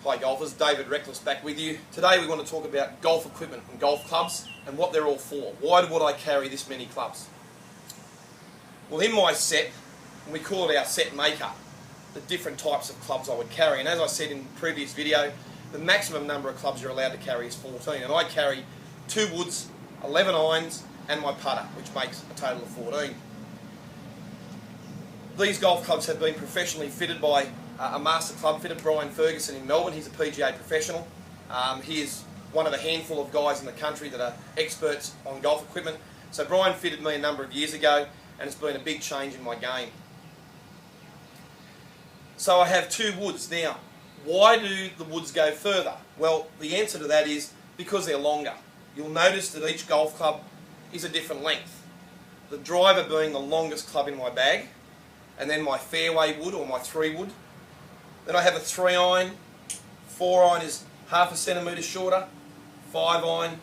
Hi golfers, David Reckless back with you. Today we want to talk about golf equipment and golf clubs and what they're all for. Why would I carry this many clubs? Well, in my set, and we call it our set makeup, the different types of clubs I would carry. And as I said in the previous video, the maximum number of clubs you're allowed to carry is 14. And I carry 2 woods, 11 irons and my putter, which makes a total of 14. These golf clubs have been professionally fitted by a master club fitter, Brian Ferguson in Melbourne. He's a PGA professional. He is one of a handful of guys in the country that are experts on golf equipment. So Brian fitted me a number of years ago and it's been a big change in my game. So I have 2 woods. Now, why do the woods go further? Well, the answer to that is because they're longer. You'll notice that each golf club is a different length. The driver being the longest club in my bag, and then my fairway wood or my 3 wood. Then I have a 3 iron, 4 iron is half a centimetre shorter, 5 iron,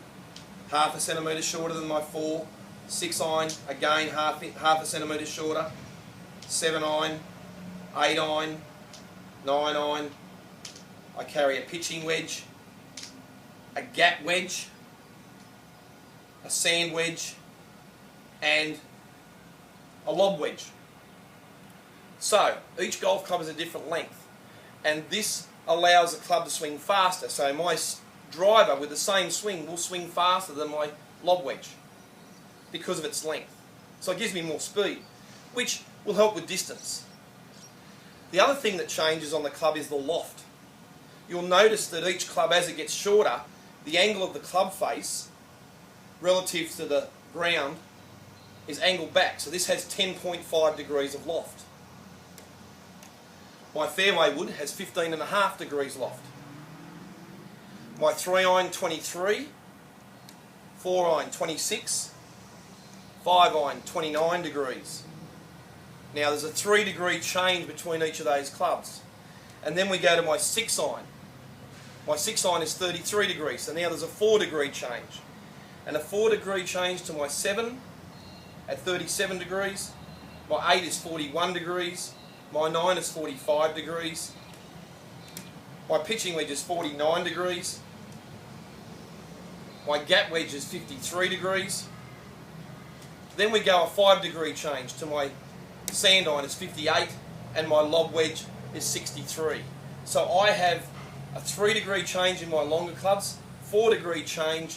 half a centimetre shorter than my 4, 6 iron, again half a centimetre shorter, 7 iron, 8 iron, 9 iron. I carry a pitching wedge, a gap wedge, a sand wedge, and a lob wedge. So each golf club is a different length, and this allows the club to swing faster. So my driver with the same swing will swing faster than my lob wedge because of its length. So it gives me more speed, which will help with distance. The other thing that changes on the club is the loft. You'll notice that each club, as it gets shorter, the angle of the club face relative to the ground is angled back. So this has 10.5 degrees of loft. My fairway wood has 15.5 degrees loft. My 3 iron 23, 4 iron 26, 5 iron 29 degrees. Now there's a 3 degree change between each of those clubs. And then we go to my 6 iron. My 6 iron is 33 degrees, so now there's a 4 degree change. And a 4 degree change to my 7 at 37 degrees. My 8 is 41 degrees. My 9 is 45 degrees. My pitching wedge is 49 degrees. My gap wedge is 53 degrees. Then we go a 5 degree change to my sand iron is 58 and my lob wedge is 63. So I have a 3 degree change in my longer clubs, 4 degree change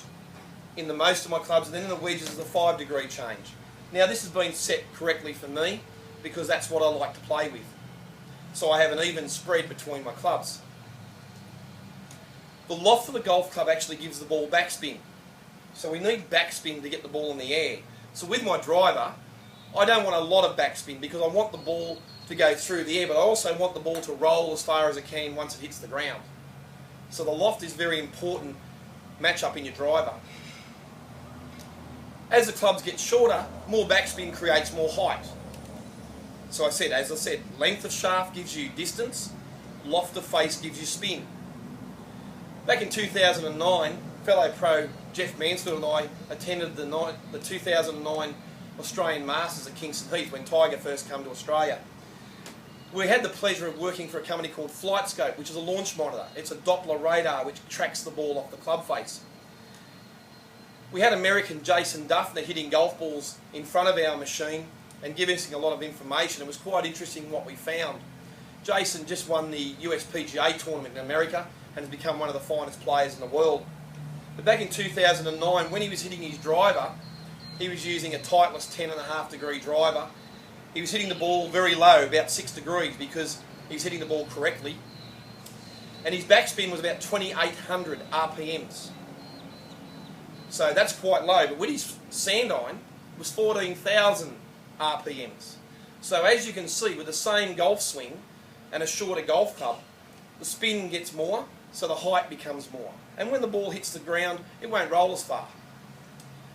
in the most of my clubs, and then in the wedges is a 5 degree change. Now this has been set correctly for me because that's what I like to play with. So I have an even spread between my clubs. The loft of the golf club actually gives the ball backspin. So we need backspin to get the ball in the air. So with my driver, I don't want a lot of backspin because I want the ball to go through the air, but I also want the ball to roll as far as it can once it hits the ground. So the loft is very important match-up in your driver. As the clubs get shorter, more backspin creates more height. So as I said, length of shaft gives you distance, loft of face gives you spin. Back in 2009, fellow pro Jeff Mansfield and I attended the 2009 Australian Masters at Kingston Heath when Tiger first came to Australia. We had the pleasure of working for a company called FlightScope, which is a launch monitor. It's a Doppler radar which tracks the ball off the club face. We had American Jason Duffner hitting golf balls in front of our machine and giving us a lot of information. It was quite interesting what we found. Jason just won the US PGA tournament in America and has become one of the finest players in the world. But back in 2009, when he was hitting his driver, he was using a Titleist 10.5 degree driver. He was hitting the ball very low, about 6 degrees, because he's hitting the ball correctly. And his backspin was about 2,800 RPMs. So that's quite low, but with his sand iron, it was 14,000 RPMs. So as you can see, with the same golf swing and a shorter golf club, the spin gets more, so the height becomes more. And when the ball hits the ground, it won't roll as far.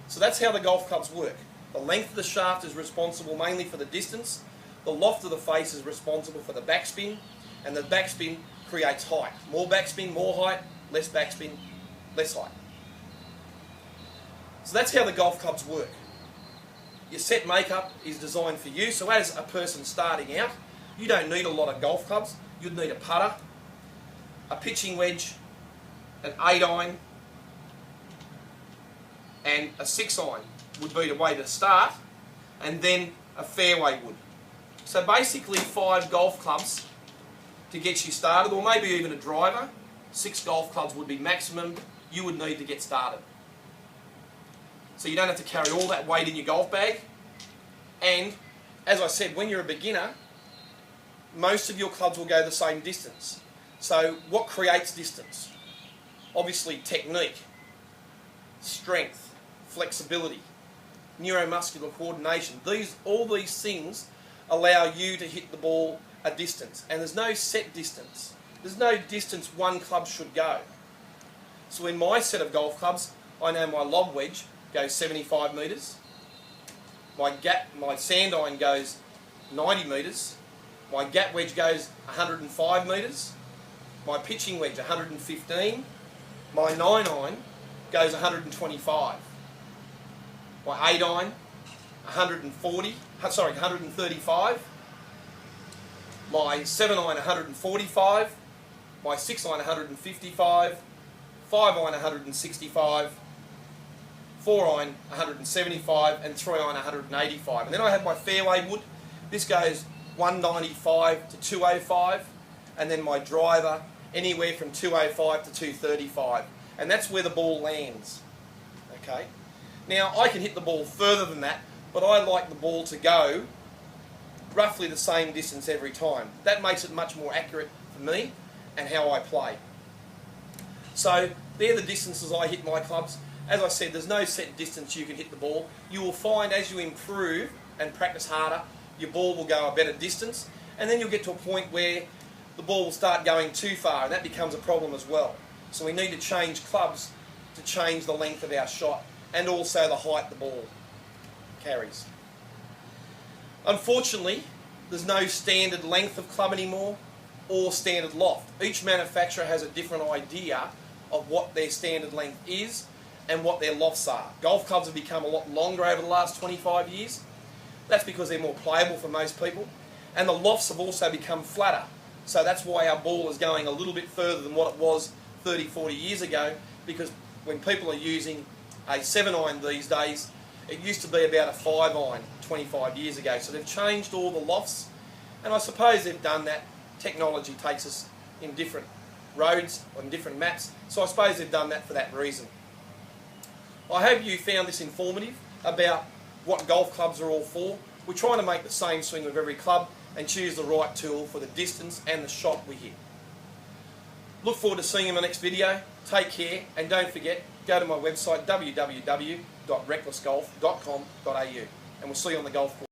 So that's how the golf clubs work. The length of the shaft is responsible mainly for the distance, the loft of the face is responsible for the backspin, and the backspin creates height. More backspin, more height, less backspin, less height. So that's how the golf clubs work. Your set makeup is designed for you, so as a person starting out, you don't need a lot of golf clubs. You'd need a putter, a pitching wedge, an 8-iron, and a 6-iron would be the way to start, and then a fairway wood. So basically 5 golf clubs to get you started, or maybe even a driver. 6 golf clubs would be maximum you would need to get started. So you don't have to carry all that weight in your golf bag. And as I said, when you're a beginner, most of your clubs will go the same distance. So what creates distance? Obviously technique, strength, flexibility, neuromuscular coordination. All these things allow you to hit the ball a distance. And there's no set distance. There's no distance one club should go. So in my set of golf clubs, I know my lob wedge goes 75 metres. My sand iron goes 90 metres. My gap wedge goes 105 metres. My pitching wedge 115. My 9-iron goes 125. My 8-iron 135. My 7-iron 145. My 6-iron 155. 5-iron 165. 4-iron 175 and 3-iron 185. And then I have my fairway wood. This goes 195 to 205, and then my driver anywhere from 205 to 235. And that's where the ball lands. Okay. Now I can hit the ball further than that, but I like the ball to go roughly the same distance every time. That makes it much more accurate for me and how I play. So they're the distances I hit my clubs. As I said, there's no set distance you can hit the ball. You will find as you improve and practice harder, your ball will go a better distance, and then you'll get to a point where the ball will start going too far, and that becomes a problem as well. So we need to change clubs to change the length of our shot and also the height the ball carries. Unfortunately, there's no standard length of club anymore or standard loft. Each manufacturer has a different idea of what their standard length is and what their lofts are. Golf clubs have become a lot longer over the last 25 years. That's because they're more playable for most people. And the lofts have also become flatter. So that's why our ball is going a little bit further than what it was 30, 40 years ago, because when people are using a 7-iron these days, it used to be about a 5-iron 25 years ago. So they've changed all the lofts, and I suppose they've done that. Technology takes us in different roads, on different maps, so I suppose they've done that for that reason. I hope you found this informative about what golf clubs are all for. We're trying to make the same swing with every club and choose the right tool for the distance and the shot we hit. Look forward to seeing you in my next video. Take care, and don't forget, go to my website www.recklessgolf.com.au, and we'll see you on the golf course.